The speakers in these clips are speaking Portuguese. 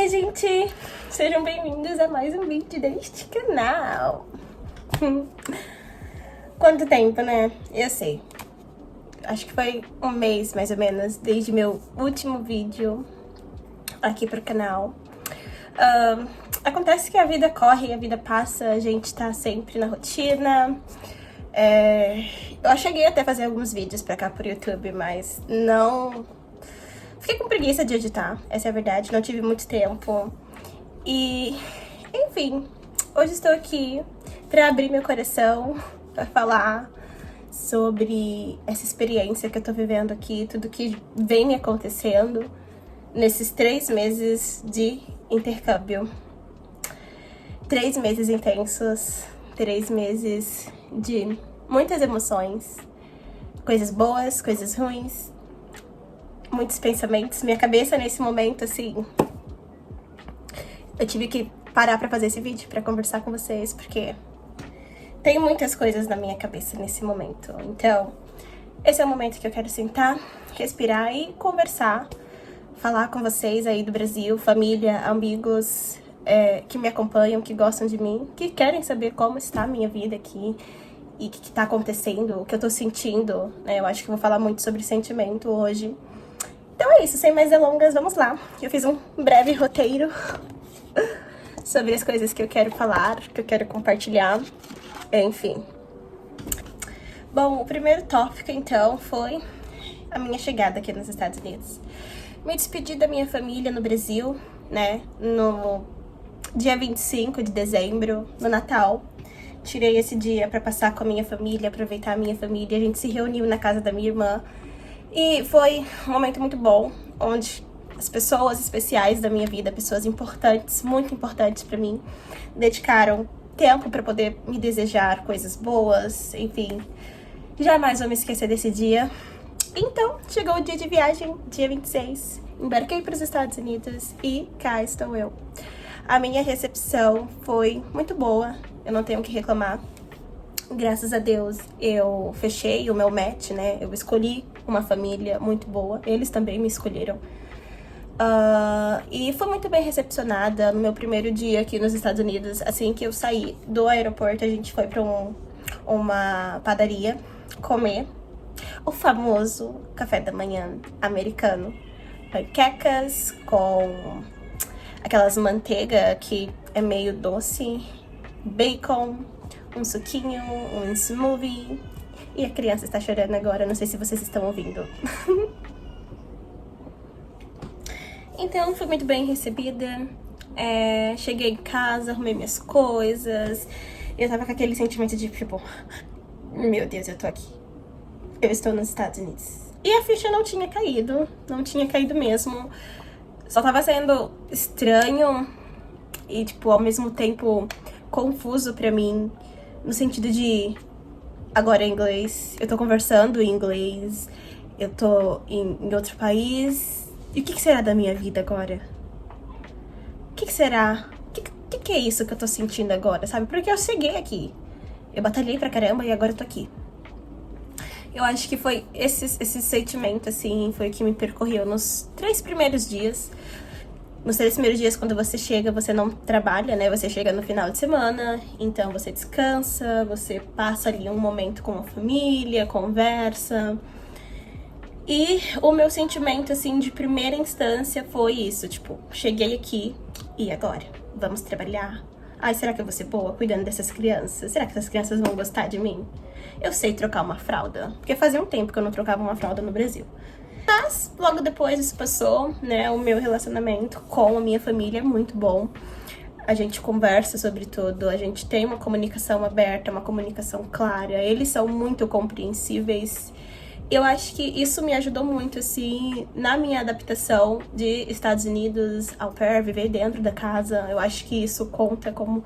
Oi, gente! Sejam bem-vindos a mais um vídeo deste canal. Quanto tempo, né? Eu sei. Acho que foi um mês, mais ou menos, desde meu último vídeo aqui pro canal. Acontece que a vida corre, a vida passa, a gente tá sempre na rotina. Eu cheguei até a fazer alguns vídeos pra cá pro YouTube, mas não... Fiquei com preguiça de editar, essa é a verdade, não tive muito tempo. E, enfim, hoje estou aqui pra abrir meu coração, pra falar sobre essa experiência que eu tô vivendo aqui, tudo que vem me acontecendo nesses 3 meses de intercâmbio. 3 meses intensos, 3 meses de muitas emoções, coisas boas, coisas ruins, muitos pensamentos. Minha cabeça nesse momento, assim, eu tive que parar pra fazer esse vídeo, pra conversar com vocês, porque tem muitas coisas na minha cabeça nesse momento. Então, esse é o momento que eu quero sentar, respirar e conversar, falar com vocês aí do Brasil, família, amigos que me acompanham, que gostam de mim, que querem saber como está a minha vida aqui e o que tá acontecendo, o que eu tô sentindo, né? Eu acho que vou falar muito sobre sentimento hoje. Então é isso, sem mais delongas, vamos lá. Eu fiz um breve roteiro sobre as coisas que eu quero falar, que eu quero compartilhar, enfim. Bom, o primeiro tópico, então, foi a minha chegada aqui nos Estados Unidos. Me despedi da minha família no Brasil, né, no dia 25 de dezembro, no Natal. Tirei esse dia pra passar com a minha família, aproveitar a minha família. A gente se reuniu na casa da minha irmã. E foi um momento muito bom, onde as pessoas especiais da minha vida, pessoas importantes, muito importantes pra mim, dedicaram tempo pra poder me desejar coisas boas, enfim. Jamais vou me esquecer desse dia. Então, chegou o dia de viagem, dia 26. Embarquei para os Estados Unidos e cá estou eu. A minha recepção foi muito boa, eu não tenho o que reclamar. Graças a Deus, eu fechei o meu match, né? Eu escolhi uma família muito boa, eles também me escolheram. E foi muito bem recepcionada no meu primeiro dia aqui nos Estados Unidos. Assim que eu saí do aeroporto, a gente foi para uma padaria comer o famoso café da manhã americano. Panquecas com aquelas manteiga que é meio doce, bacon, um suquinho, um smoothie. E a criança está chorando agora, não sei se vocês estão ouvindo. Então, fui muito bem recebida. Cheguei em casa, arrumei minhas coisas. Eu tava com aquele sentimento de, tipo, meu Deus, eu tô aqui. Eu estou nos Estados Unidos. E a ficha não tinha caído mesmo. Só tava sendo estranho e, tipo, ao mesmo tempo confuso pra mim, no sentido de, agora é inglês, eu tô conversando em inglês, eu tô em outro país, e o que será da minha vida agora? O que será? O que é isso que eu tô sentindo agora, sabe? Porque eu cheguei aqui, eu batalhei pra caramba e agora eu tô aqui. Eu acho que foi esse sentimento, assim, foi o que me percorreu nos 3 primeiros dias. Nos 3 primeiros dias, quando você chega, você não trabalha, né? Você chega no final de semana, então você descansa, você passa ali um momento com a família, conversa. E o meu sentimento, assim, de primeira instância foi isso, tipo, cheguei aqui, e agora? Vamos trabalhar? Ai, será que eu vou ser boa cuidando dessas crianças? Será que essas crianças vão gostar de mim? Eu sei trocar uma fralda, porque fazia um tempo que eu não trocava uma fralda no Brasil. Mas, logo depois isso passou, né, o meu relacionamento com a minha família é muito bom. A gente conversa sobre tudo, a gente tem uma comunicação aberta, uma comunicação clara, eles são muito compreensíveis. Eu acho que isso me ajudou muito, assim, na minha adaptação de Estados Unidos, au pair, viver dentro da casa. Eu acho que isso conta como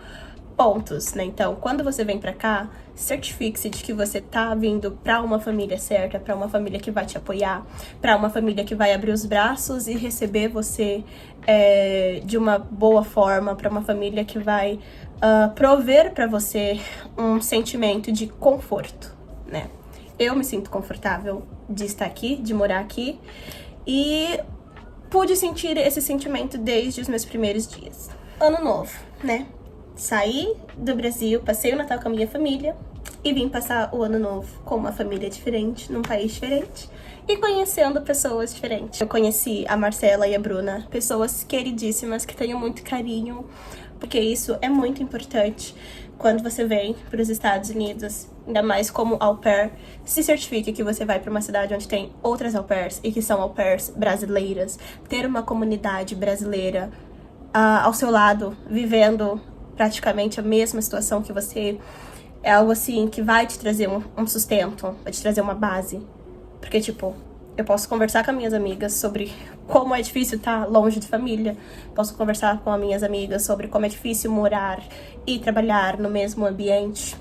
pontos, né? Então, quando você vem pra cá, certifique-se de que você tá vindo pra uma família certa, pra uma família que vai te apoiar, pra uma família que vai abrir os braços e receber você de uma boa forma, pra uma família que vai prover pra você um sentimento de conforto, né? Eu me sinto confortável de estar aqui, de morar aqui, e pude sentir esse sentimento desde os meus primeiros dias. Ano novo, né? Saí do Brasil, passei o Natal com a minha família e vim passar o ano novo com uma família diferente, num país diferente e conhecendo pessoas diferentes. Eu conheci a Marcela e a Bruna, pessoas queridíssimas que tenho muito carinho, porque isso é muito importante quando você vem para os Estados Unidos, ainda mais como au pair. Se certifique que você vai para uma cidade onde tem outras au pairs e que são au pairs brasileiras, ter uma comunidade brasileira ao seu lado, vivendo praticamente a mesma situação que você, é algo assim que vai te trazer um sustento, vai te trazer uma base. Porque, tipo, eu posso conversar com as minhas amigas sobre como é difícil estar longe de família, posso conversar com as minhas amigas sobre como é difícil morar e trabalhar no mesmo ambiente,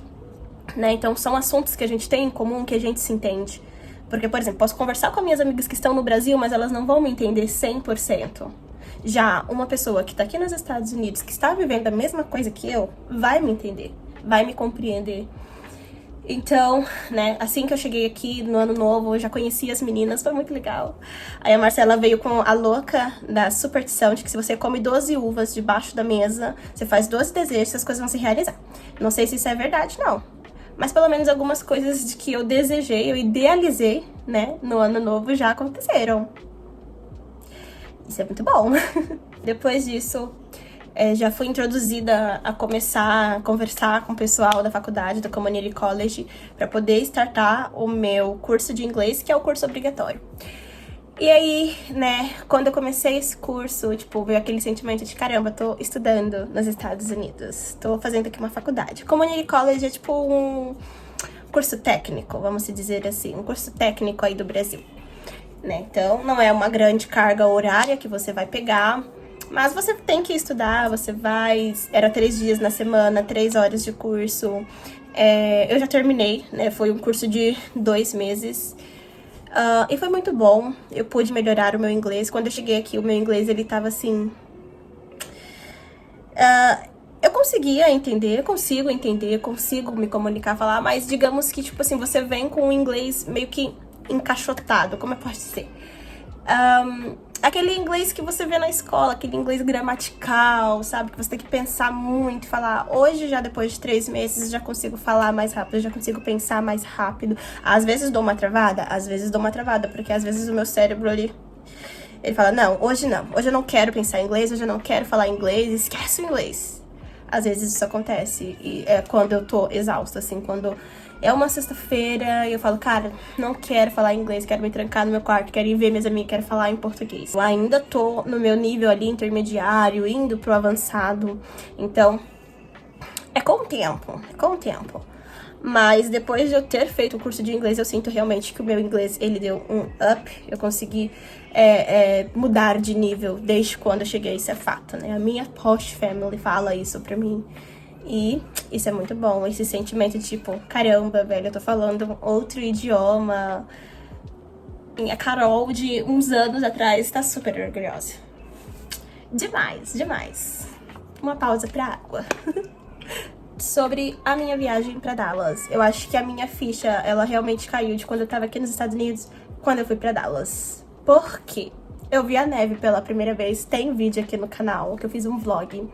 né? Então, são assuntos que a gente tem em comum, que a gente se entende. Porque, por exemplo, posso conversar com as minhas amigas que estão no Brasil, mas elas não vão me entender 100%. Já uma pessoa que tá aqui nos Estados Unidos, que está vivendo a mesma coisa que eu, vai me entender, vai me compreender. Então, né, assim que eu cheguei aqui no ano novo, eu já conheci as meninas, foi muito legal. Aí a Marcela veio com a louca da superstição de que se você come 12 uvas debaixo da mesa, você faz 12 desejos, as coisas vão se realizar. Não sei se isso é verdade, não. Mas pelo menos algumas coisas de que eu desejei, eu idealizei, né, no ano novo já aconteceram. Isso é muito bom. Depois disso, já fui introduzida a começar a conversar com o pessoal da faculdade, da Community College, para poder startar o meu curso de inglês, que é o curso obrigatório. E aí, né, quando eu comecei esse curso, tipo, veio aquele sentimento de, caramba, tô estudando nos Estados Unidos, tô fazendo aqui uma faculdade. Community College é tipo um curso técnico, vamos dizer assim, um curso técnico aí do Brasil. Né? Então, não é uma grande carga horária que você vai pegar, mas você tem que estudar, você vai... Era 3 dias na semana, 3 horas de curso. Eu já terminei, né? Foi um curso de 2 meses. E foi muito bom, eu pude melhorar o meu inglês. Quando eu cheguei aqui, o meu inglês, ele tava assim... eu conseguia entender, consigo me comunicar, falar, mas digamos que, tipo assim, você vem com o inglês meio que encaixotado, como eu posso dizer? Aquele inglês que você vê na escola, aquele inglês gramatical, sabe? Que você tem que pensar muito, falar. Hoje, já depois de 3 meses, já consigo falar mais rápido, já consigo pensar mais rápido. Às vezes dou uma travada, porque às vezes o meu cérebro, ele fala, não, hoje eu não quero pensar em inglês, hoje eu não quero falar inglês, esquece o inglês. Às vezes isso acontece, e é quando eu tô exausta, assim, quando é uma sexta-feira e eu falo, cara, não quero falar inglês, quero me trancar no meu quarto, quero ir ver minhas amigas, quero falar em português. Eu ainda tô no meu nível ali intermediário, indo pro avançado, então é com o tempo. Mas depois de eu ter feito o curso de inglês, eu sinto realmente que o meu inglês, ele deu um up. Eu consegui mudar de nível desde quando eu cheguei, isso é fato, né? A minha Posh Family fala isso pra mim. E isso é muito bom, esse sentimento de tipo, caramba, velho, eu tô falando outro idioma. E a Carol de uns anos atrás tá super orgulhosa. Demais. Uma pausa pra água. Sobre a minha viagem pra Dallas. Eu acho que a minha ficha, ela realmente caiu de quando eu tava aqui nos Estados Unidos, quando eu fui pra Dallas. Por quê? Eu vi a neve pela primeira vez, tem vídeo aqui no canal, que eu fiz um vlog.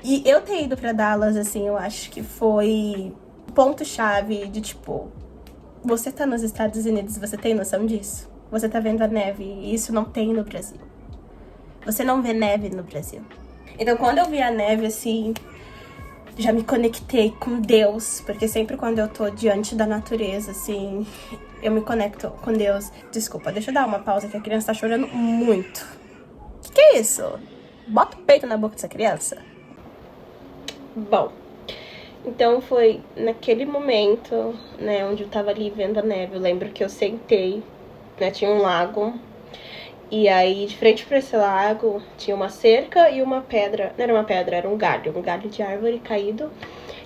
E eu ter ido pra Dallas, assim, eu acho que foi ponto-chave de, tipo, você tá nos Estados Unidos, você tem noção disso? Você tá vendo a neve, e isso não tem no Brasil. Você não vê neve no Brasil. Então, quando eu vi a neve, assim, já me conectei com Deus, porque sempre quando eu tô diante da natureza, assim, eu me conecto com Deus. Desculpa, deixa eu dar uma pausa que a criança tá chorando muito. Que é isso? Bota o peito na boca dessa criança. Bom, então foi naquele momento, né, onde eu tava ali vendo a neve. Eu lembro que eu sentei, né, tinha um lago. E aí, de frente pra esse lago, tinha uma cerca e uma pedra. Não era uma pedra, era um galho de árvore caído.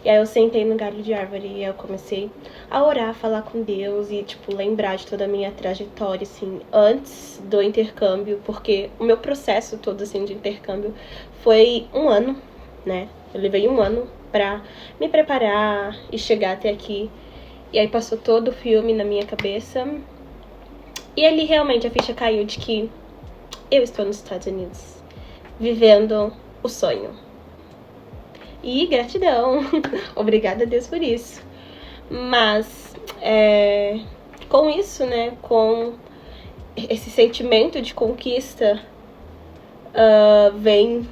E aí eu sentei no galho de árvore e eu comecei a orar, a falar com Deus e, tipo, lembrar de toda a minha trajetória, assim, antes do intercâmbio. Porque o meu processo todo, assim, de intercâmbio foi 1 ano, né? Eu levei 1 ano pra me preparar e chegar até aqui. E aí passou todo o filme na minha cabeça. E ali realmente a ficha caiu de que eu estou nos Estados Unidos, vivendo o sonho. E gratidão, obrigada a Deus por isso. Mas, com isso, né, com esse sentimento de conquista, vem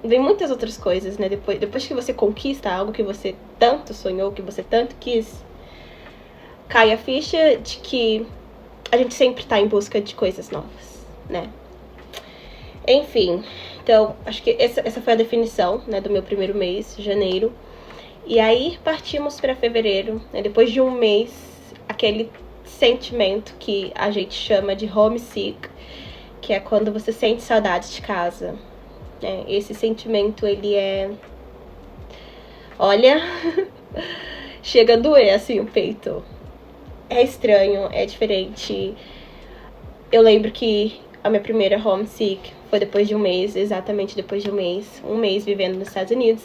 muitas outras coisas, né? Depois que você conquista algo que você tanto sonhou, que você tanto quis, cai a ficha de que a gente sempre tá em busca de coisas novas, né? Enfim, então, acho que essa foi a definição, né, do meu primeiro mês, janeiro. E aí partimos para fevereiro, né, depois de um mês, aquele sentimento que a gente chama de homesick, que é quando você sente saudade de casa. Né? Esse sentimento, ele é... Olha, chega a doer, assim, o peito. É estranho, é diferente. Eu lembro que a minha primeira homesick foi depois de um mês, exatamente depois de um mês vivendo nos Estados Unidos.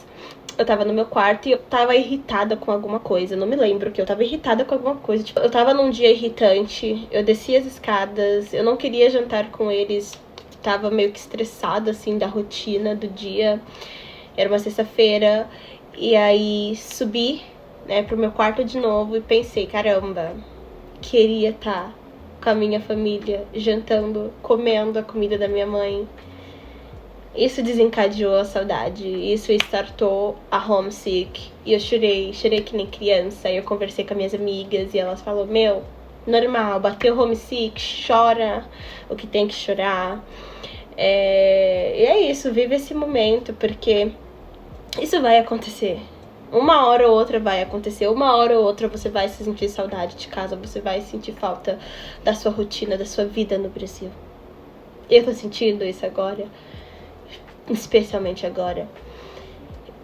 Eu tava no meu quarto e eu tava irritada com alguma coisa, não me lembro que eu tava irritada com alguma coisa. Tipo, eu tava num dia irritante, eu desci as escadas, eu não queria jantar com eles, tava meio que estressada, assim, da rotina do dia. Era uma sexta-feira, e aí subi, né, pro meu quarto de novo e pensei, caramba, queria estar com a minha família, jantando, comendo a comida da minha mãe. Isso desencadeou a saudade, isso startou a homesick. E eu chorei que nem criança. E eu conversei com as minhas amigas e elas falaram, meu, normal, bateu homesick, chora o que tem que chorar. E é isso, vive esse momento, porque isso vai acontecer. Uma hora ou outra vai acontecer, uma hora ou outra você vai se sentir saudade de casa, você vai sentir falta da sua rotina, da sua vida no Brasil. Eu tô sentindo isso agora, especialmente agora.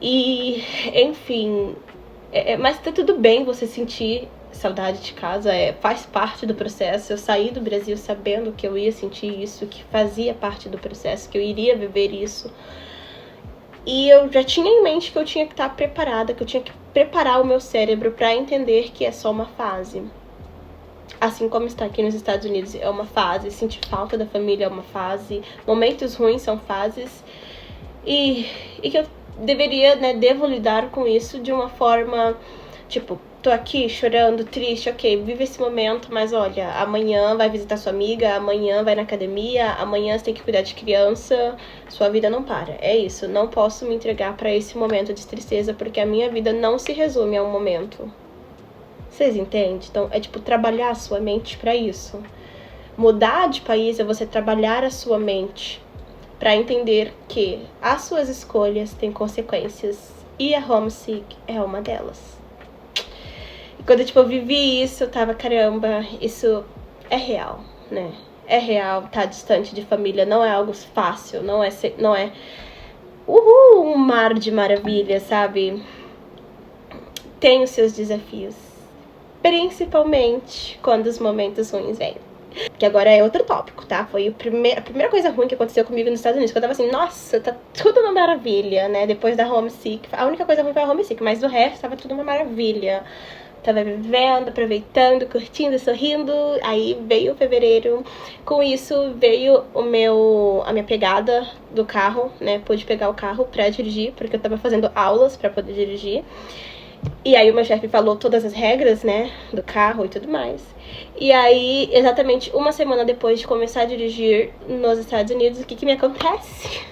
E, enfim, mas tá tudo bem você sentir saudade de casa, faz parte do processo. Eu saí do Brasil sabendo que eu ia sentir isso, que fazia parte do processo, que eu iria viver isso. E eu já tinha em mente que eu tinha que estar preparada, que eu tinha que preparar o meu cérebro para entender que é só uma fase. Assim como estar aqui nos Estados Unidos é uma fase, sentir falta da família é uma fase, momentos ruins são fases. E que eu deveria, né, devo lidar com isso de uma forma, tipo, tô aqui chorando, triste, ok, vive esse momento, mas olha, amanhã vai visitar sua amiga, amanhã vai na academia, amanhã você tem que cuidar de criança, sua vida não para. É isso, não posso me entregar pra esse momento de tristeza, porque a minha vida não se resume a um momento. Vocês entendem? Então, é tipo, trabalhar a sua mente pra isso. Mudar de país é você trabalhar a sua mente pra entender que as suas escolhas têm consequências, e a homesick é uma delas. Quando, tipo, eu vivi isso, eu tava, caramba, isso é real, né? É real, tá distante de família, não é algo fácil, não é um mar de maravilha, sabe? Tem os seus desafios, principalmente quando os momentos ruins vêm. Que agora é outro tópico, tá? Foi a primeira coisa ruim que aconteceu comigo nos Estados Unidos, que eu tava assim, nossa, tá tudo uma maravilha, né? Depois da homesick, a única coisa ruim foi a homesick, mas do resto tava tudo uma maravilha. Tava vivendo, aproveitando, curtindo, sorrindo. Aí veio fevereiro. Com isso veio a minha pegada do carro, né? Pude pegar o carro pra dirigir, porque eu tava fazendo aulas pra poder dirigir. E aí o meu chefe falou todas as regras, né, do carro e tudo mais. E aí, exatamente uma semana depois de começar a dirigir nos Estados Unidos, o que me acontece?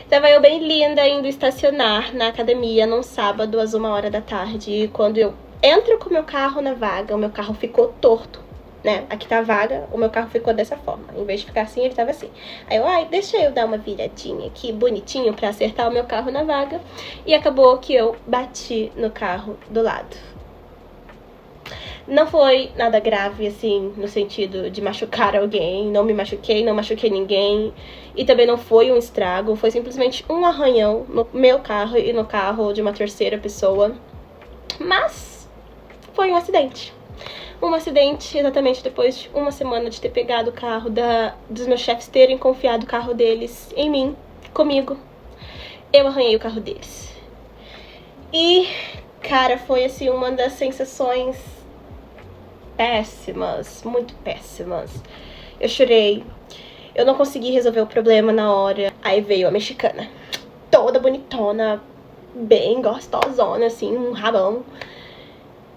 Tava eu bem linda indo estacionar na academia num sábado às 1h da tarde. E quando eu entro com o meu carro na vaga, o meu carro ficou torto, né? Aqui tá a vaga, o meu carro ficou dessa forma. Em vez de ficar assim, ele tava assim. Aí eu, deixa eu dar uma viradinha aqui, bonitinho, pra acertar o meu carro na vaga. E acabou que eu bati no carro do lado. Não foi nada grave, assim, no sentido de machucar alguém. Não me machuquei, não machuquei ninguém. E também não foi um estrago. Foi simplesmente um arranhão no meu carro e no carro de uma terceira pessoa. Mas foi um acidente. Um acidente exatamente depois de uma semana de ter pegado o carro dos meus chefes terem confiado o carro deles em mim, comigo. Eu arranhei o carro deles. E, cara, foi assim uma das sensações péssimas, muito péssimas. Eu chorei, Eu não consegui resolver o problema na hora. Aí veio a mexicana, toda bonitona, bem gostosona, assim, um rabão.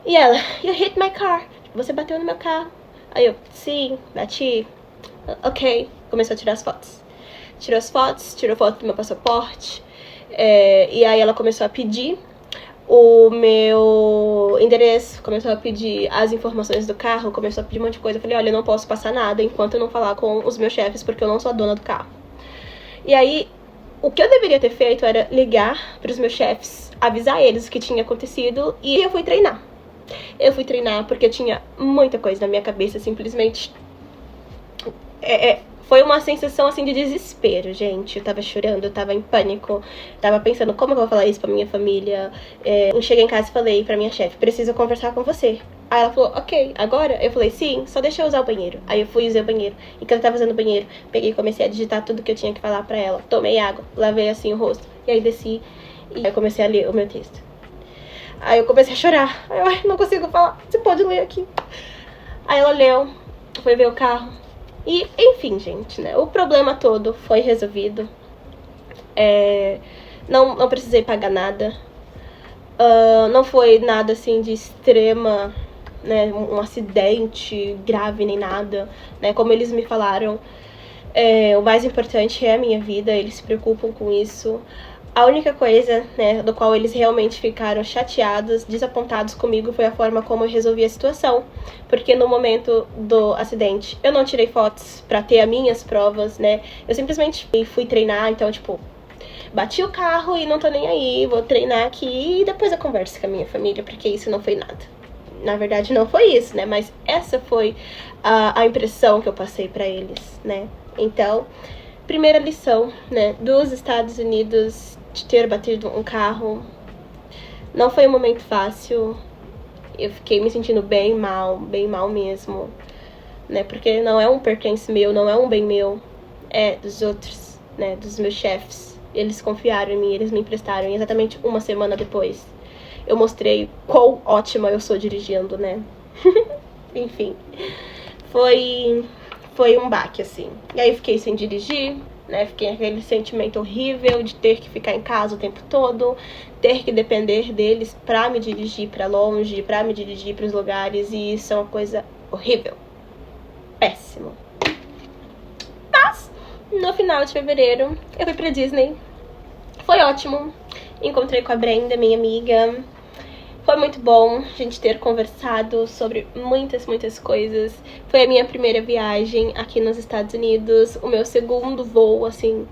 E ela, you hit my car. Você bateu no meu carro. Aí eu, sim, bati. Ok. Começou a tirar as fotos. Tirou as fotos, tirou foto do meu passaporte. E aí ela começou a pedir o meu endereço, começou a pedir as informações do carro, começou a pedir um monte de coisa. Eu falei, olha, eu não posso passar nada enquanto eu não falar com os meus chefes, porque eu não sou a dona do carro. E aí, o que eu deveria ter feito era ligar para os meus chefes, avisar eles o que tinha acontecido, e eu fui treinar. Eu fui treinar porque eu tinha muita coisa na minha cabeça, simplesmente. Foi uma sensação, assim, de desespero, gente. Eu tava chorando, eu tava em pânico. Tava pensando, como eu vou falar isso pra minha família? Eu cheguei em casa e falei pra minha chefe, preciso conversar com você. Aí ela falou, ok, agora? Eu falei, sim, só deixa eu usar o banheiro. Aí eu fui usar o banheiro. E quando eu tava usando o banheiro, peguei e comecei a digitar tudo que eu tinha que falar pra ela. Tomei água, lavei, assim, o rosto. E aí desci e aí comecei a ler o meu texto. Aí eu comecei a chorar. Aí eu, ai, não consigo falar. Você pode ler aqui. Aí ela leu, foi ver o carro. E, enfim, gente, né? O problema todo foi resolvido. Não precisei pagar nada. Não foi nada, assim, de extrema, né? Um acidente grave nem nada, né? Como eles me falaram, o mais importante é a minha vida. Eles se preocupam com isso. A única coisa, né, do qual eles realmente ficaram chateados, desapontados comigo, foi a forma como eu resolvi a situação. Porque no momento do acidente, eu não tirei fotos pra ter as minhas provas, né? Eu simplesmente fui treinar, então, tipo, bati o carro e não tô nem aí, vou treinar aqui e depois eu converso com a minha família, porque isso não foi nada. Na verdade, não foi isso, né? Mas essa foi a impressão que eu passei pra eles, né? Então, primeira lição, né, dos Estados Unidos, de ter batido um carro. Não foi um momento fácil. Eu fiquei me sentindo bem mal mesmo, né? Porque não é um pertence meu, não é um bem meu, é dos outros, né? Dos meus chefes. Eles confiaram em mim, eles me emprestaram. E exatamente uma semana depois, eu mostrei quão ótima eu sou dirigindo, né? Enfim, foi um baque, assim. E aí fiquei sem dirigir, né? Fiquei aquele sentimento horrível de ter que ficar em casa o tempo todo, ter que depender deles pra me dirigir pra longe, pra me dirigir pros lugares, e isso é uma coisa horrível. Péssimo. Mas, no final de fevereiro, eu fui pra Disney. Foi ótimo. Encontrei com a Brenda, minha amiga. Foi muito bom a gente ter conversado sobre muitas coisas. Foi a minha primeira viagem aqui nos Estados Unidos, o meu segundo voo, assim,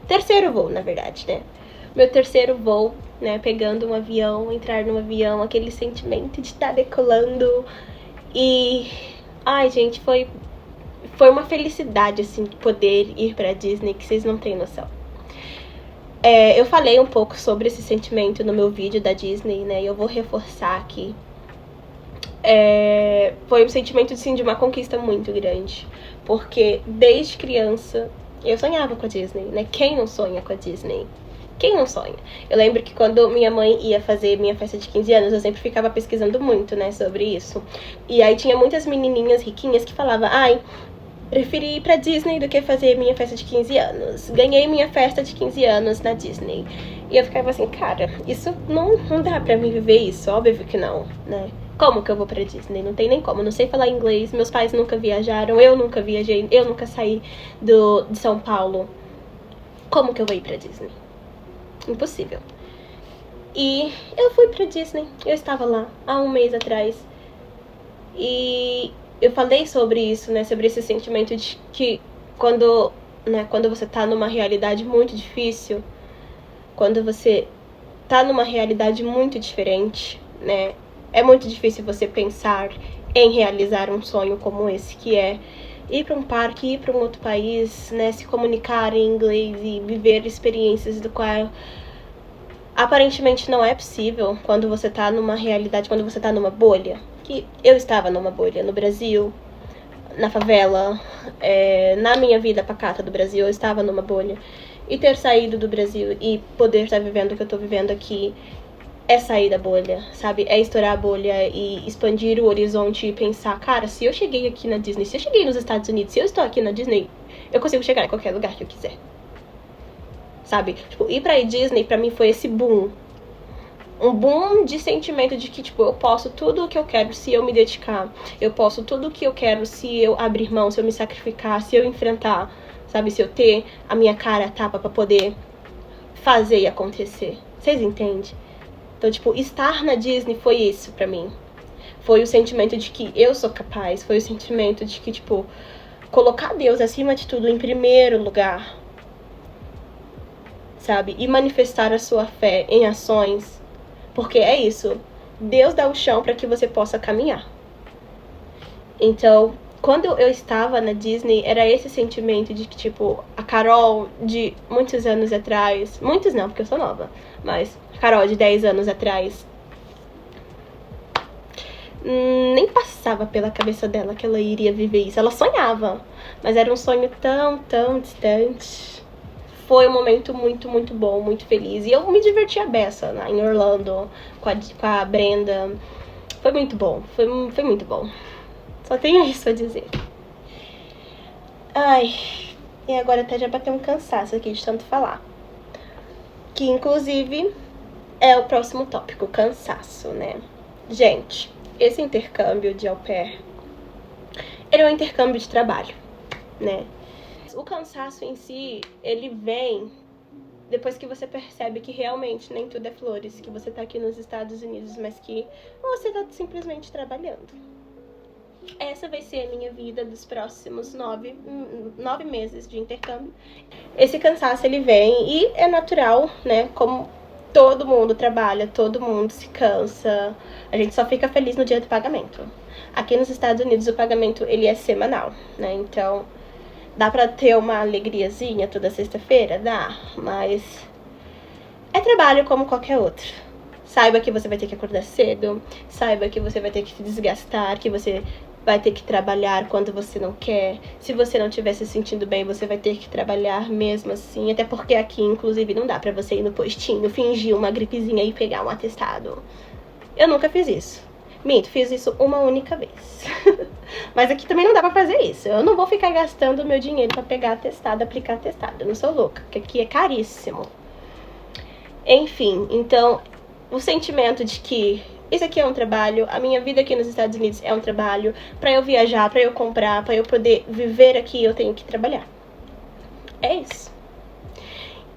terceiro voo, na verdade, né? Meu terceiro voo, né, pegando um avião, entrar num avião, aquele sentimento de estar decolando. E, ai, gente, foi uma felicidade, assim, poder ir pra Disney, que vocês não têm noção. Eu falei um pouco sobre esse sentimento no meu vídeo da Disney, né? E eu vou reforçar aqui. Foi um sentimento, assim, de uma conquista muito grande. Porque desde criança eu sonhava com a Disney, né? Quem não sonha com a Disney? Quem não sonha? Eu lembro que quando minha mãe ia fazer minha festa de 15 anos, eu sempre ficava pesquisando muito, né, sobre isso. E aí tinha muitas menininhas riquinhas que falavam, ai, preferi ir pra Disney do que fazer minha festa de 15 anos. Ganhei minha festa de 15 anos na Disney. E eu ficava assim, cara, isso não dá pra mim viver isso, óbvio que não, né? Como que eu vou pra Disney? Não tem nem como, eu não sei falar inglês, meus pais nunca viajaram, eu nunca viajei, eu nunca saí de São Paulo. Como que eu vou ir pra Disney? Impossível. E eu fui pra Disney, eu estava lá há um mês atrás. E eu falei sobre isso, né, sobre esse sentimento de que quando você tá numa realidade muito difícil, quando você tá numa realidade muito diferente, né, é muito difícil você pensar em realizar um sonho como esse, que é ir para um parque, ir para um outro país, né, se comunicar em inglês e viver experiências do qual aparentemente não é possível quando você tá numa realidade, quando você tá numa bolha. Que eu estava numa bolha no Brasil, na favela, na minha vida pacata do Brasil, eu estava numa bolha. E ter saído do Brasil e poder estar vivendo o que eu tô vivendo aqui é sair da bolha, sabe? É estourar a bolha e expandir o horizonte e pensar, cara, se eu cheguei aqui na Disney, se eu cheguei nos Estados Unidos, se eu estou aqui na Disney, eu consigo chegar em qualquer lugar que eu quiser. Sabe? Tipo, ir pra Disney pra mim foi esse boom. Um boom de sentimento de que, tipo, eu posso tudo o que eu quero se eu me dedicar. Eu posso tudo o que eu quero se eu abrir mão, se eu me sacrificar, se eu enfrentar, sabe? Se eu ter a minha cara a tapa pra poder fazer e acontecer. Vocês entendem? Então, tipo, estar na Disney foi isso pra mim. Foi o sentimento de que eu sou capaz. Foi o sentimento de que, tipo, colocar Deus acima de tudo em primeiro lugar. Sabe? E manifestar a sua fé em ações. Porque é isso. Deus dá o chão para que você possa caminhar. Então, quando eu estava na Disney, era esse sentimento de que, tipo, a Carol de muitos anos atrás... Muitos não, porque eu sou nova. Mas a Carol de 10 anos atrás... nem passava pela cabeça dela que ela iria viver isso. Ela sonhava. Mas era um sonho tão, tão distante. Foi um momento muito, muito bom, muito feliz. E eu me diverti a beça, né, em Orlando, com a Brenda. Foi muito bom, foi muito bom. Só tenho isso a dizer. Ai, e agora até já bateu um cansaço aqui de tanto falar. Que, inclusive, é o próximo tópico, cansaço, né? Gente, esse intercâmbio de au pair, ele é um intercâmbio de trabalho, né? O cansaço em si, ele vem depois que você percebe que realmente nem tudo é flores, que você tá aqui nos Estados Unidos, mas que você tá simplesmente trabalhando. Essa vai ser a minha vida dos próximos 9 meses de intercâmbio. Esse cansaço, ele vem e é natural, né? Como todo mundo trabalha, todo mundo se cansa. A gente só fica feliz no dia do pagamento. Aqui nos Estados Unidos, o pagamento, ele é semanal, né? Então... dá pra ter uma alegriazinha toda sexta-feira? Dá, mas é trabalho como qualquer outro. Saiba que você vai ter que acordar cedo, saiba que você vai ter que se desgastar, que você vai ter que trabalhar quando você não quer. Se você não estiver se sentindo bem, você vai ter que trabalhar mesmo assim. Até porque aqui, inclusive, não dá pra você ir no postinho, fingir uma gripezinha e pegar um atestado. Eu nunca fiz isso. Minto, fiz isso uma única vez. Mas aqui também não dá pra fazer isso. Eu não vou ficar gastando meu dinheiro pra pegar atestado, aplicar atestado. Eu não sou louca, porque aqui é caríssimo. Enfim, então, o sentimento de que isso aqui é um trabalho, a minha vida aqui nos Estados Unidos é um trabalho. Pra eu viajar, pra eu comprar, pra eu poder viver aqui, eu tenho que trabalhar. É isso.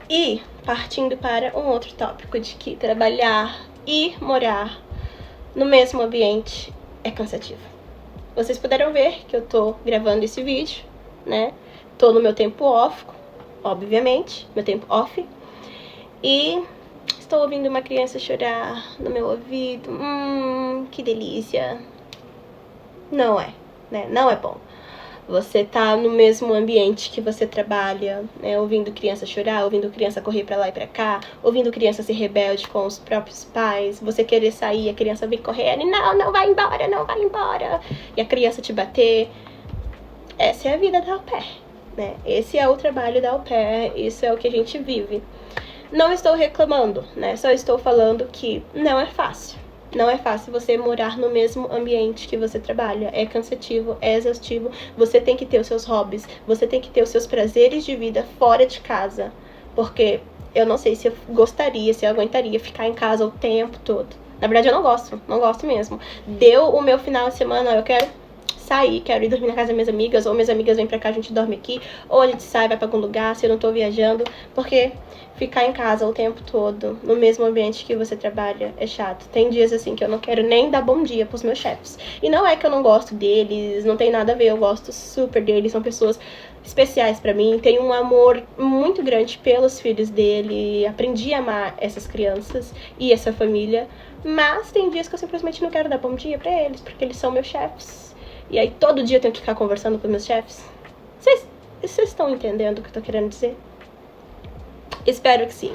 E, partindo para um outro tópico de que trabalhar e morar no mesmo ambiente é cansativo. Vocês puderam ver que eu tô gravando esse vídeo, né? Tô no meu tempo off, obviamente, meu tempo off. E estou ouvindo uma criança chorar no meu ouvido. Que delícia. Não é, né? Não é bom. Você tá no mesmo ambiente que você trabalha, né? Ouvindo criança chorar, ouvindo criança correr pra lá e pra cá, ouvindo criança ser rebelde com os próprios pais, você querer sair, a criança vir correndo e não vai embora, não vai embora, e a criança te bater. Essa é a vida da au pair, né? Esse é o trabalho da au pair, isso é o que a gente vive. Não estou reclamando, né? Só estou falando que não é fácil. Não é fácil você morar no mesmo ambiente que você trabalha. É cansativo, é exaustivo. Você tem que ter os seus hobbies. Você tem que ter os seus prazeres de vida fora de casa. Porque eu não sei se eu gostaria, se eu aguentaria ficar em casa o tempo todo. Na verdade, eu não gosto. Não gosto mesmo. Deu o meu final de semana, eu quero sair, quero ir dormir na casa das minhas amigas. Ou minhas amigas vêm pra cá, a gente dorme aqui. Ou a gente sai, vai pra algum lugar, se eu não tô viajando. Porque... ficar em casa o tempo todo, no mesmo ambiente que você trabalha, é chato. Tem dias assim que eu não quero nem dar bom dia pros meus chefes. E não é que eu não gosto deles, não tem nada a ver, eu gosto super deles, são pessoas especiais pra mim. Tenho um amor muito grande pelos filhos dele, aprendi a amar essas crianças e essa família. Mas tem dias que eu simplesmente não quero dar bom dia pra eles, porque eles são meus chefes. E aí todo dia eu tenho que ficar conversando com meus chefes. Vocês estão entendendo o que eu tô querendo dizer? Espero que sim.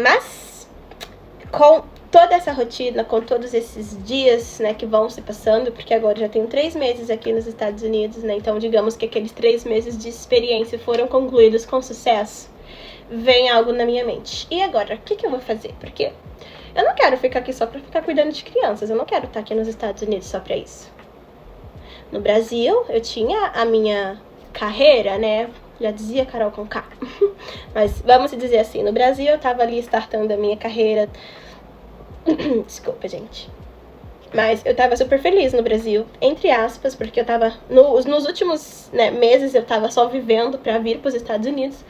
Mas, com toda essa rotina, com todos esses dias, né, que vão se passando, porque agora já tenho 3 meses aqui nos Estados Unidos, né, então digamos que aqueles 3 meses de experiência foram concluídos com sucesso, vem algo na minha mente. E agora, o que eu vou fazer? Porque eu não quero ficar aqui só pra ficar cuidando de crianças, eu não quero estar aqui nos Estados Unidos só pra isso. No Brasil, eu tinha a minha carreira, né, Já dizia Carol Conká. Mas vamos dizer assim, no Brasil eu tava ali startando a minha carreira. Desculpa, gente. Mas eu tava super feliz no Brasil, entre aspas, porque eu tava... Nos últimos meses eu tava só vivendo pra vir pros Estados Unidos.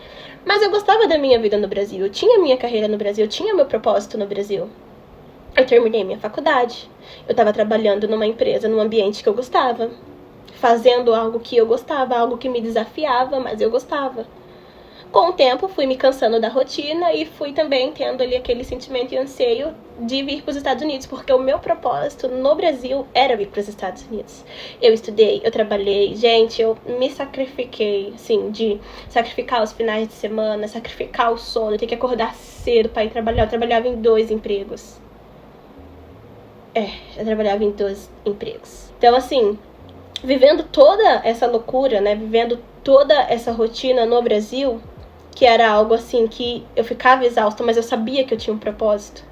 Mas eu gostava da minha vida no Brasil. Eu tinha minha carreira no Brasil, eu tinha meu propósito no Brasil. Eu terminei minha faculdade. Eu tava trabalhando numa empresa, num ambiente que eu gostava. Fazendo algo que eu gostava, algo que me desafiava, mas eu gostava. Com o tempo, fui me cansando da rotina e fui também tendo ali aquele sentimento e anseio de vir para os Estados Unidos, porque o meu propósito no Brasil era vir para os Estados Unidos. Eu estudei, eu trabalhei, gente, eu me sacrifiquei, assim, de sacrificar os finais de semana, sacrificar o sono, ter que acordar cedo para ir trabalhar. Eu trabalhava em 2 empregos. Eu trabalhava em 2 empregos. Então, assim, vivendo toda essa loucura, vivendo toda essa rotina no Brasil, que era algo assim que eu ficava exausta, mas eu sabia que eu tinha um propósito.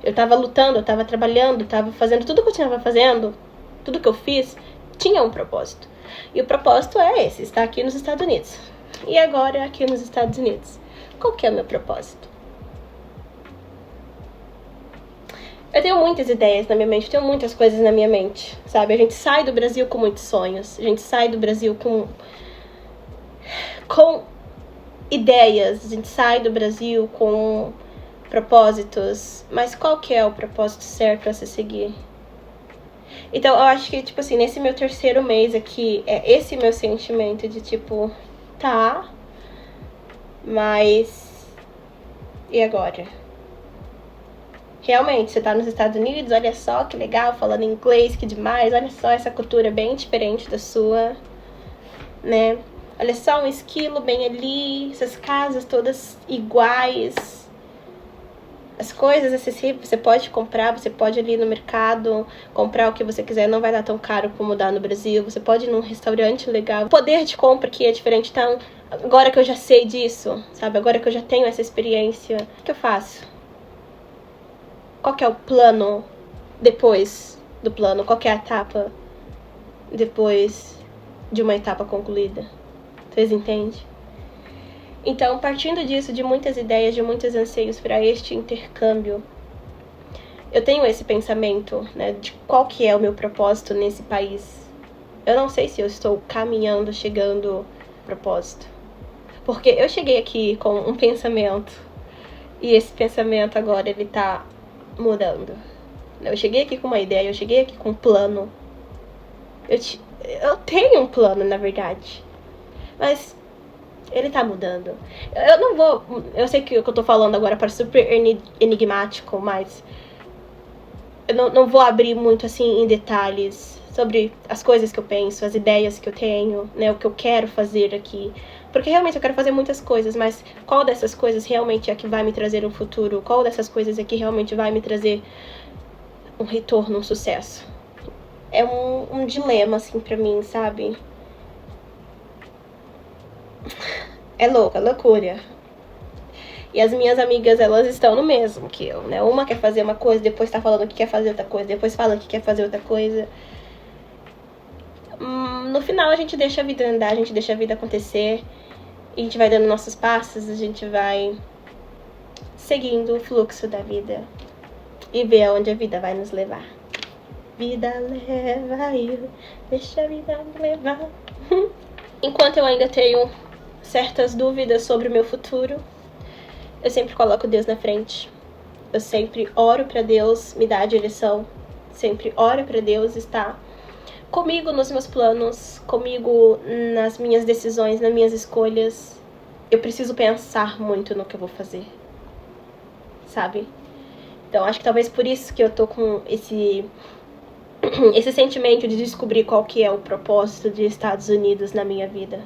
Eu tava lutando, eu tava trabalhando, eu tava fazendo tudo que eu tinha fazendo, tudo que eu fiz, tinha um propósito. E o propósito é esse, estar aqui nos Estados Unidos. E agora, aqui nos Estados Unidos, qual que é o meu propósito? Eu tenho muitas ideias na minha mente, tenho muitas coisas na minha mente, sabe? A gente sai do Brasil com muitos sonhos, a gente sai do Brasil com ideias, a gente sai do Brasil com propósitos, mas qual que é o propósito certo pra se seguir? Então, eu acho que, tipo assim, nesse meu 3º mês aqui, é esse meu sentimento de, tipo, tá, mas e agora? Realmente, você tá nos Estados Unidos, olha só que legal, falando inglês, que demais, olha só essa cultura bem diferente da sua, né? Olha só, um esquilo bem ali, essas casas todas iguais. As coisas acessíveis, você pode comprar, você pode ir ali no mercado, comprar o que você quiser, não vai dar tão caro como dá no Brasil. Você pode ir num restaurante legal. O poder de compra aqui é diferente, então, agora que eu já sei disso, sabe? Agora que eu já tenho essa experiência, o que eu faço? Qual que é o plano depois do plano? Qual que é a etapa depois de uma etapa concluída? Vocês entendem? Então, partindo disso, de muitas ideias, de muitos anseios para este intercâmbio, eu tenho esse pensamento, de qual que é o meu propósito nesse país. Eu não sei se eu estou caminhando, chegando ao propósito. Porque eu cheguei aqui com um pensamento, e esse pensamento agora, ele tá mudando. Eu cheguei aqui com uma ideia, eu cheguei aqui com um plano. Eu tenho um plano, na verdade. Mas ele tá mudando. Eu não vou... Eu sei que o que eu tô falando agora parece super enigmático, mas eu não vou abrir muito, assim, em detalhes sobre as coisas que eu penso, as ideias que eu tenho, o que eu quero fazer aqui. Porque realmente eu quero fazer muitas coisas, mas qual dessas coisas realmente é que vai me trazer um futuro? Qual dessas coisas é que realmente vai me trazer um retorno, um sucesso? É um dilema, assim, pra mim, sabe? É louca, loucura. E as minhas amigas, elas estão no mesmo que eu, Uma quer fazer uma coisa, depois tá falando que quer fazer outra coisa, depois fala que quer fazer outra coisa. No final a gente deixa a vida andar, a gente deixa a vida acontecer. E a gente vai dando nossos passos, a gente vai seguindo o fluxo da vida. E ver aonde a vida vai nos levar. Vida leva eu, deixa a vida me levar. Enquanto eu ainda tenho certas dúvidas sobre o meu futuro, eu sempre coloco Deus na frente. Eu sempre oro pra Deus me dar a direção. Sempre oro pra Deus estar comigo nos meus planos, comigo nas minhas decisões, nas minhas escolhas. Eu preciso pensar muito no que eu vou fazer, sabe? Então, acho que talvez por isso que eu tô com esse sentimento de descobrir qual que é o propósito dos Estados Unidos na minha vida,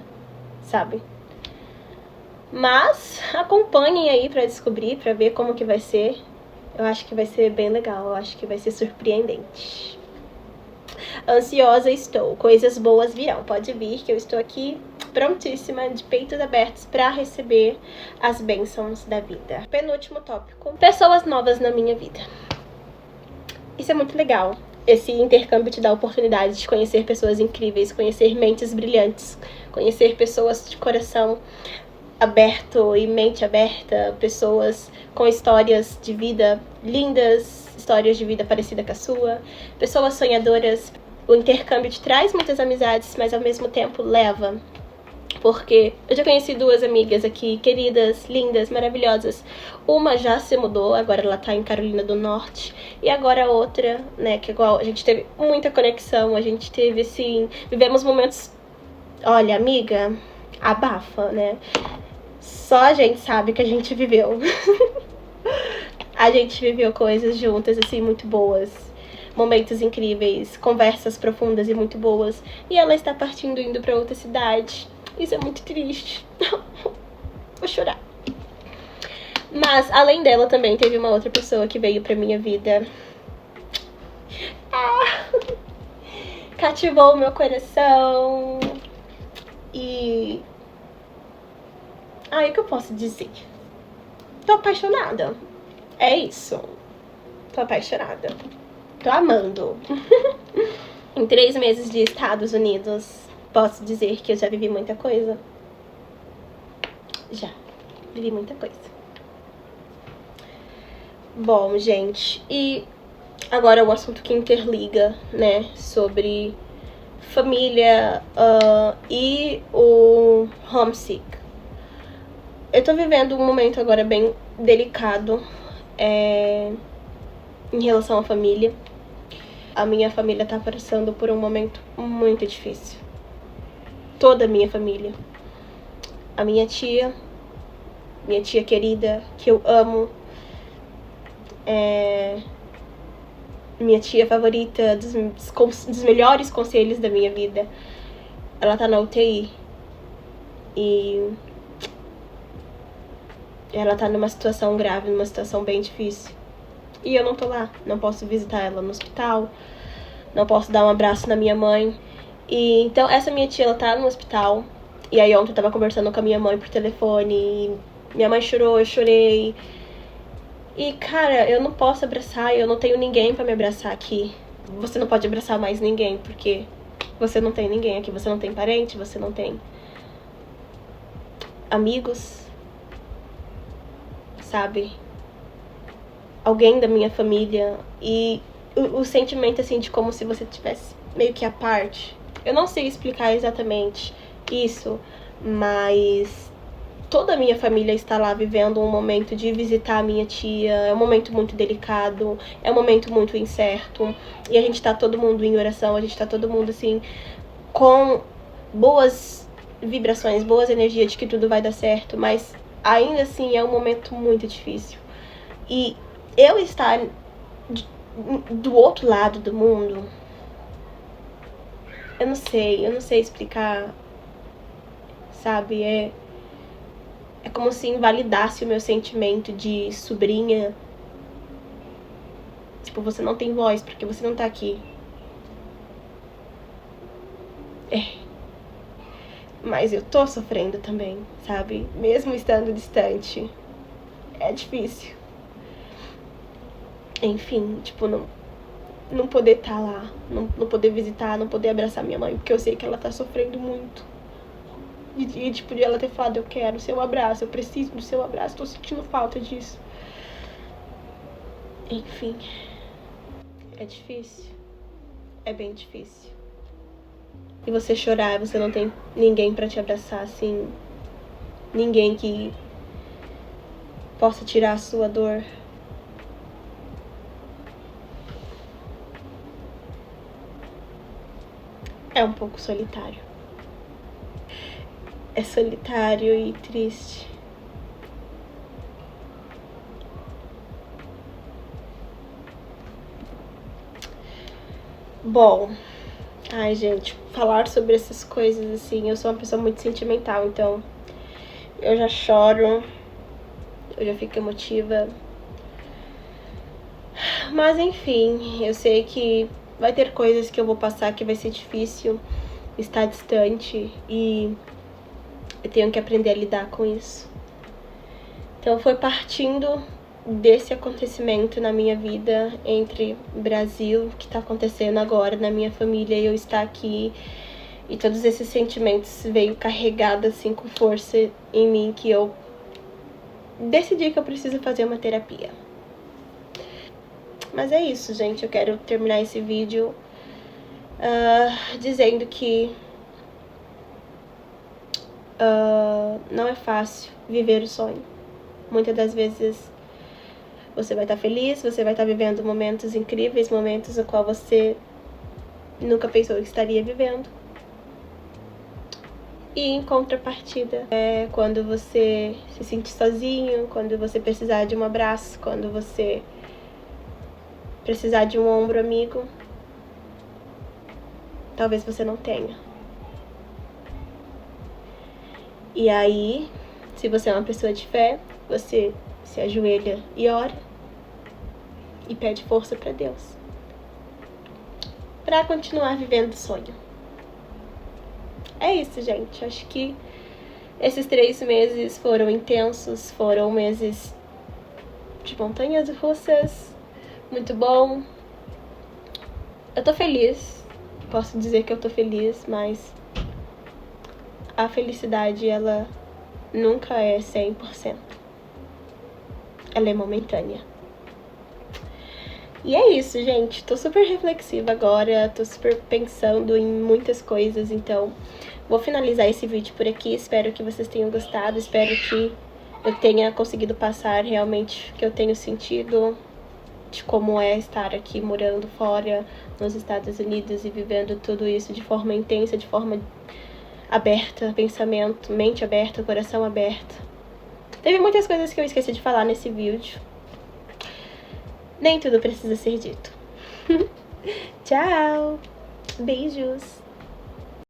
sabe? Mas acompanhem aí pra descobrir, pra ver como que vai ser. Eu acho que vai ser bem legal, eu acho que vai ser surpreendente. Ansiosa estou, coisas boas virão, pode vir que eu estou aqui prontíssima, de peitos abertos para receber as bênçãos da vida. Penúltimo tópico, pessoas novas na minha vida. Isso é muito legal. Esse intercâmbio te dá a oportunidade de conhecer pessoas incríveis, conhecer mentes brilhantes, conhecer pessoas de coração aberto e mente aberta, pessoas com histórias de vida lindas, histórias de vida parecida com a sua, pessoas sonhadoras. O intercâmbio te traz muitas amizades, mas ao mesmo tempo leva. Porque eu já conheci 2 amigas aqui, queridas, lindas, maravilhosas. Uma já se mudou, agora ela tá em Carolina do Norte. E agora a outra, né, que igual a gente teve muita conexão, a gente teve, assim, vivemos momentos... Olha, amiga, abafa, né? Só a gente sabe que a gente viveu. A gente viveu coisas juntas, assim, muito boas. Momentos incríveis, conversas profundas e muito boas. E ela está partindo, indo pra outra cidade. Isso é muito triste. Vou chorar. Mas, além dela, também teve uma outra pessoa que veio pra minha vida. Cativou o meu coração. E... o que eu posso dizer? Tô apaixonada. É isso. Tô apaixonada. Tô amando. Em 3 meses de Estados Unidos, posso dizer que eu já vivi muita coisa. Já. Vivi muita coisa. Bom, gente. E agora o assunto que interliga, né? Sobre família e o homesick. Eu tô vivendo um momento agora bem delicado em relação à família. A minha família tá passando por um momento muito difícil. Toda a minha família. A minha tia querida, que eu amo. Minha tia favorita, dos melhores conselhos da minha vida. Ela tá na UTI. E ela tá numa situação grave, numa situação bem difícil. E eu não tô lá, não posso visitar ela no hospital, não posso dar um abraço na minha mãe. E então essa minha tia, ela tá no hospital. E aí ontem eu tava conversando com a minha mãe por telefone, e minha mãe chorou, eu chorei. E cara, eu não posso abraçar, eu não tenho ninguém pra me abraçar aqui. Você não pode abraçar mais ninguém, porque você não tem ninguém aqui, você não tem parente, você não tem amigos, sabe? Alguém da minha família. E o sentimento, assim, de como se você tivesse meio que à parte. Eu não sei explicar exatamente isso, mas toda a minha família está lá vivendo um momento de visitar a minha tia. É um momento muito delicado, é um momento muito incerto. E a gente tá todo mundo em oração, a gente tá todo mundo, assim, com boas vibrações, boas energias de que tudo vai dar certo. Mas ainda assim é um momento muito difícil. E eu estar do outro lado do mundo, eu não sei explicar, sabe? É como se invalidasse o meu sentimento de sobrinha. Tipo, você não tem voz porque você não tá aqui. Mas eu tô sofrendo também, sabe? Mesmo estando distante. É difícil. Enfim, tipo, não poder estar lá, não poder visitar, não poder abraçar minha mãe, porque eu sei que ela tá sofrendo muito. E tipo, de ela ter falado, eu quero o seu abraço, eu preciso do seu abraço, tô sentindo falta disso. Enfim, é difícil. É bem difícil. E você chorar, você não tem ninguém pra te abraçar, assim, ninguém que possa tirar a sua dor. É um pouco solitário. É solitário e triste. Bom, ai gente, falar sobre essas coisas assim, eu sou uma pessoa muito sentimental, então eu já choro, eu já fico emotiva. Mas enfim, eu sei que vai ter coisas que eu vou passar que vai ser difícil estar distante e eu tenho que aprender a lidar com isso. Então foi partindo desse acontecimento na minha vida, entre Brasil, que tá acontecendo agora na minha família, e eu estar aqui E todos esses sentimentos veio carregado assim com força em mim, que eu decidi que eu preciso fazer uma terapia. Mas é isso, gente. Eu quero terminar esse vídeo dizendo que não é fácil viver o sonho. Muitas das vezes você vai estar feliz, você vai estar vivendo momentos incríveis, momentos no qual você nunca pensou que estaria vivendo. E em contrapartida, quando você se sentir sozinho, quando você precisar de um abraço, quando você precisar de um ombro amigo, talvez você não tenha. E aí, se você é uma pessoa de fé, você se ajoelha e ora e pede força para Deus, para continuar vivendo o sonho. É isso, gente. Acho que esses 3 meses foram intensos, foram meses de montanhas russas, muito bom. Eu tô feliz, posso dizer que eu tô feliz, mas a felicidade, ela nunca é 100%. Ela é momentânea. E é isso, gente. Tô super reflexiva agora, tô super pensando em muitas coisas, então vou finalizar esse vídeo por aqui. Espero que vocês tenham gostado, espero que eu tenha conseguido passar realmente o que eu tenho sentido de como é estar aqui morando fora nos Estados Unidos e vivendo tudo isso de forma intensa, de forma aberta, pensamento, mente aberta, coração aberto. Teve muitas coisas que eu esqueci de falar nesse vídeo. Nem tudo precisa ser dito. Tchau! Beijos!